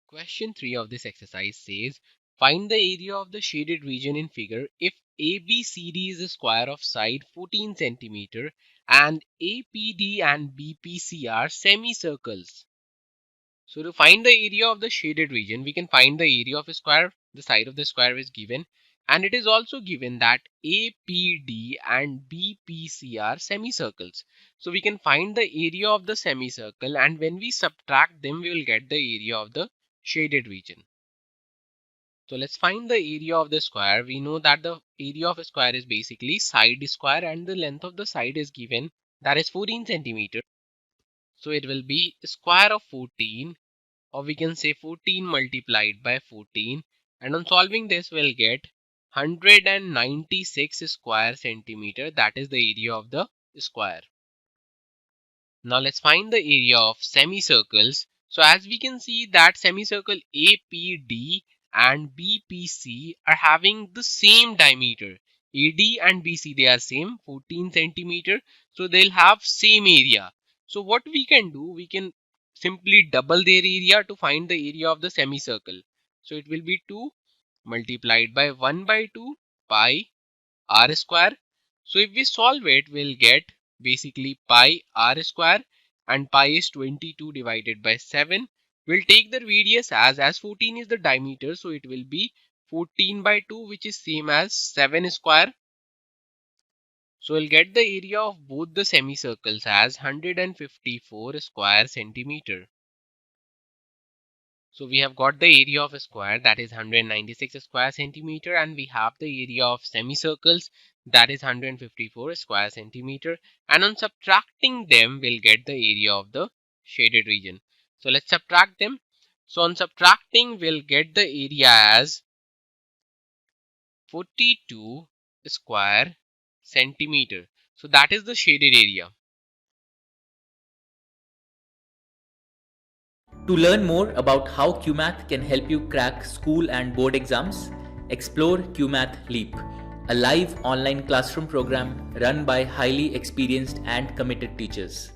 Question 3 of this exercise says, find the area of the shaded region in figure if ABCD is a square of side 14 centimeter and APD and BPC are semicircles. So to find the area of the shaded region, we can find the area of a square. The side of the square is given, and it is also given that APD and BPC are semicircles. So we can find the area of the semicircle, and when we subtract them, we will get the area of the shaded region. So let's find the area of the square. We know that the area of a square is basically side square, and the length of the side is given, that is 14 centimeter. So it will be square of 14, or we can say 14 multiplied by 14, and on solving this we'll get 196 square centimeter, that is the area of the square. Now let's find the area of semicircles. So as we can see that semicircle APD and BPC are having the same diameter. AD and BC, they are same 14 centimeter, so they'll have same area. So what we can do, we can simply double their area to find the area of the semicircle. So it will be 2 multiplied by 1 by 2 pi r square. So if we solve it, we'll get basically pi r square, and pi is 22 divided by 7. We'll take the radius as 14 is the diameter, so it will be 14 by 2, which is same as 7 square. So we'll get the area of both the semicircles as 154 square centimeter. So we have got the area of a square, that is 196 square centimeter, and we have the area of semicircles, that is 154 square centimeter, and on subtracting them we'll get the area of the shaded region. So let's subtract them. So on subtracting we'll get the area as 42 square centimeter. So that is the shaded area. To learn more about how QMath can help you crack school and board exams, explore QMath Leap, a live online classroom program run by highly experienced and committed teachers.